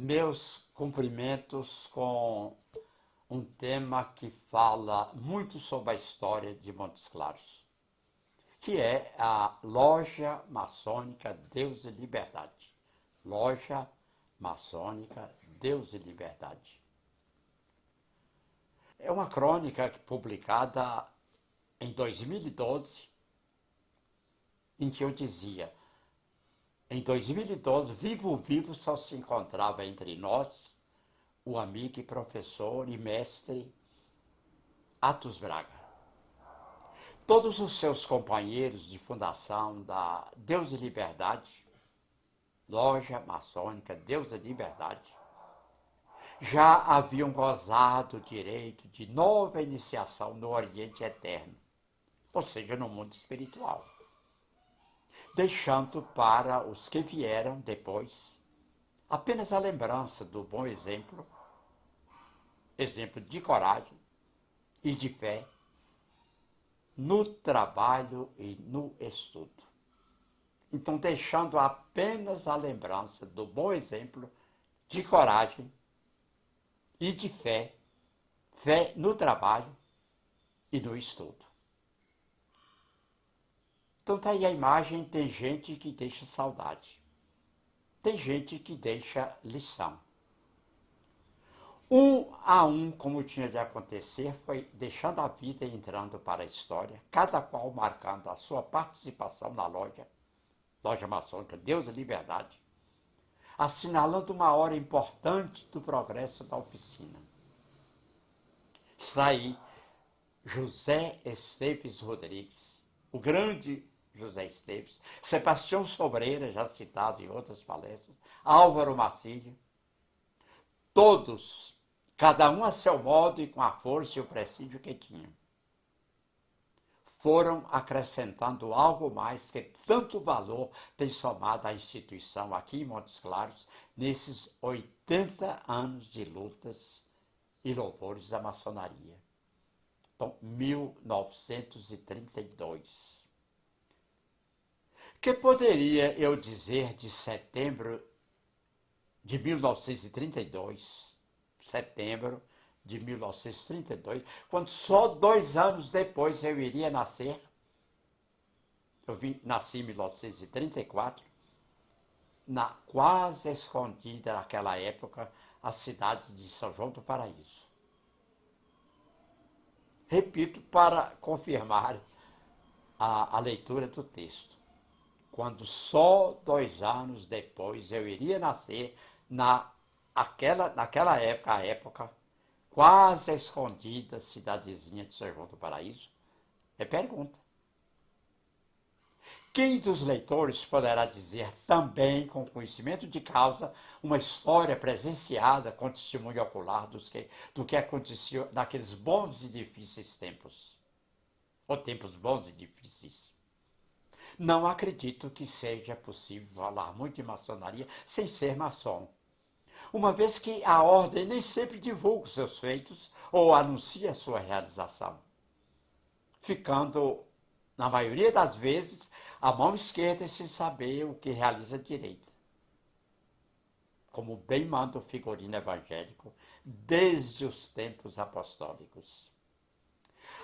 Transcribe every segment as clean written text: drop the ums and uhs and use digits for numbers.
Meus cumprimentos com um tema que fala muito sobre a história de Montes Claros, que é a Loja Maçônica Deus e Liberdade. Loja Maçônica Deus e Liberdade. É uma crônica publicada em 2012, em que eu dizia: em 2012, vivo só se encontrava entre nós o amigo e professor e mestre Atos Braga. Todos os seus companheiros de fundação da Deus e Liberdade, Loja Maçônica Deus e Liberdade, já haviam gozado o direito de nova iniciação no Oriente Eterno, ou seja, no mundo espiritual, deixando para os que vieram depois apenas a lembrança do bom exemplo, exemplo de coragem e de fé no trabalho e no estudo. Então, deixando apenas a lembrança do bom exemplo de coragem e de fé, fé no trabalho e no estudo. Então, tá aí a imagem, tem gente que deixa saudade, tem gente que deixa lição. Um a um, como tinha de acontecer, foi deixando a vida e entrando para a história, cada qual marcando a sua participação na Loja Maçônica Deus e Liberdade, assinalando uma hora importante do progresso da oficina. Está aí José Esteves Rodrigues, o grande José Esteves, Sebastião Sobreira, já citado em outras palestras, Álvaro Marcílio, todos, cada um a seu modo e com a força e o prestígio que tinham, foram acrescentando algo mais que tanto valor tem somado à instituição aqui em Montes Claros nesses 80 anos de lutas e louvores da maçonaria. Então, 1932. Que poderia eu dizer de setembro de 1932, setembro de 1932, quando só 2 anos depois eu iria nascer? Nasci em 1934, na quase escondida naquela época, a cidade de São João do Paraíso. Repito para confirmar a leitura do texto. Quando só 2 anos depois eu iria nascer naquela época, a época quase escondida cidadezinha de São João do Paraíso, é pergunta. Quem dos leitores poderá dizer também, com conhecimento de causa, uma história presenciada com testemunho ocular do que aconteceu naqueles bons e difíceis tempos? Ou tempos bons e difíceis? Não acredito que seja possível falar muito de maçonaria sem ser maçom, uma vez que a ordem nem sempre divulga os seus feitos ou anuncia a sua realização, ficando, na maioria das vezes, a mão esquerda sem saber o que realiza a direita, como bem manda o figurino evangélico desde os tempos apostólicos.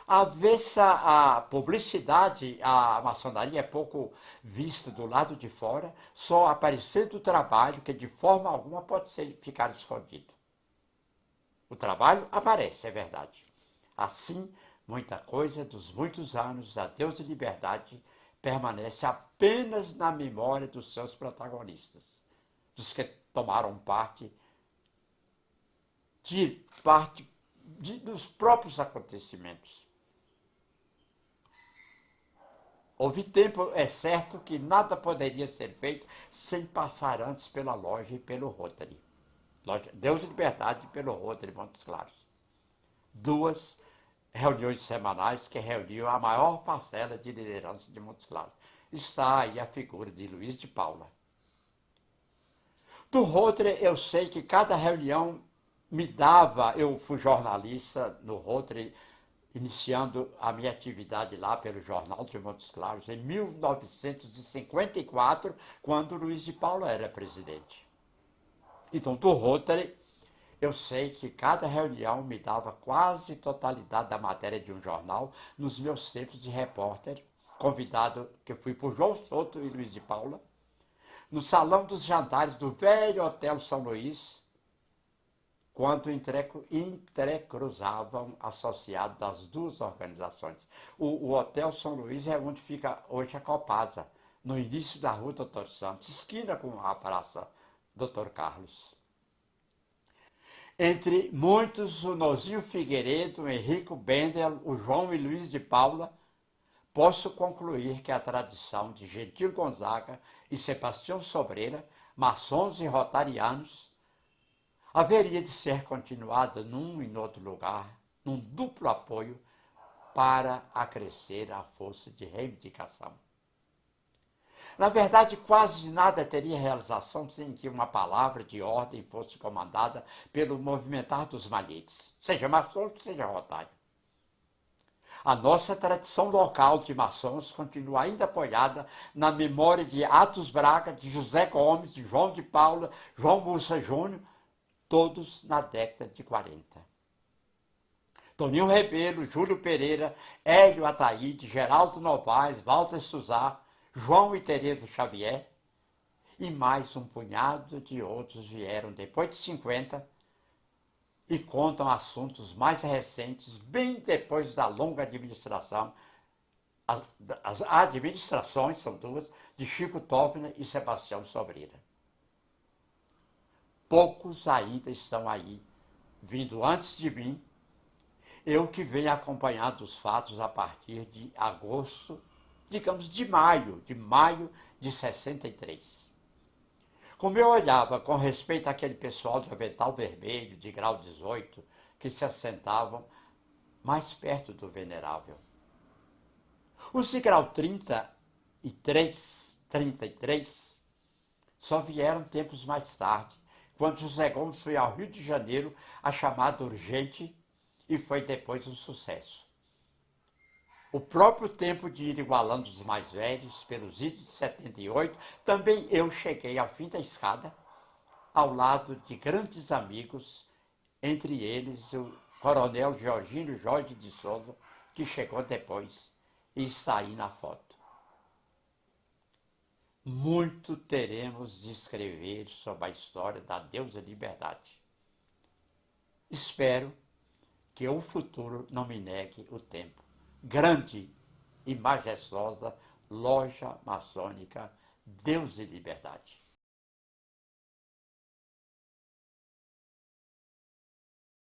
Avessa a publicidade, a maçonaria é pouco vista do lado de fora, só aparecendo o trabalho que de forma alguma pode ficar escondido. O trabalho aparece, é verdade. Assim, muita coisa dos muitos anos da Deus e Liberdade permanece apenas na memória dos seus protagonistas, dos que tomaram dos próprios acontecimentos. Houve tempo, é certo, que nada poderia ser feito sem passar antes pela loja e pelo Rotary. Loja Deus e Liberdade e pelo Rotary Montes Claros. 2 reuniões semanais que reuniam a maior parcela de liderança de Montes Claros. Está aí a figura de Luiz de Paula. Do Rotary, eu sei que cada reunião me dava, eu fui jornalista no Rotary, iniciando a minha atividade lá pelo Jornal de Montes Claros em 1954, quando Luiz de Paula era presidente. Então, do Rotary, eu sei que cada reunião me dava quase totalidade da matéria de um jornal nos meus tempos de repórter, convidado que fui por João Souto e Luiz de Paula, no salão dos jantares do velho Hotel São Luís, quando entrecruzavam associados das duas organizações. O Hotel São Luís é onde fica hoje a Copasa, no início da rua Doutor Santos, esquina com a Praça Doutor Carlos. Entre muitos, o Nozinho Figueiredo, o Henrico Bendel, o João e Luiz de Paula, posso concluir que a tradição de Gentil Gonzaga e Sebastião Sobreira, maçons e rotarianos, haveria de ser continuada num e noutro lugar, num duplo apoio para acrescer a força de reivindicação. Na verdade, quase nada teria realização sem que uma palavra de ordem fosse comandada pelo movimentar dos malhetes, seja maçom, seja rotário. A nossa tradição local de maçons continua ainda apoiada na memória de Atos Braga, de José Gomes, de João de Paula, João Mussa Júnior, todos na década de 40. Toninho Rebelo, Júlio Pereira, Hélio Ataíde, Geraldo Novaes, Walter Suzá, João e Tereza Xavier e mais um punhado de outros vieram depois de 50 e contam assuntos mais recentes, bem depois da longa administração. As administrações são duas, de Chico Tófina e Sebastião Sobreira. Poucos ainda estão aí, vindo antes de mim, eu que venho acompanhando os fatos a partir de agosto, digamos de maio de 63. Como eu olhava com respeito àquele pessoal de avental vermelho, de grau 18, que se assentavam mais perto do venerável. Os de grau 33, só vieram tempos mais tarde, quando José Gomes foi ao Rio de Janeiro a chamada urgente e foi depois um sucesso. O próprio tempo de ir igualando os mais velhos, pelos idos de 78, também eu cheguei ao fim da escada, ao lado de grandes amigos, entre eles o coronel Georgino Jorge de Souza, que chegou depois e está aí na foto. Muito teremos de escrever sobre a história da deusa Liberdade. Espero que o futuro não me negue o tempo. Grande e majestosa loja maçônica Deus e Liberdade.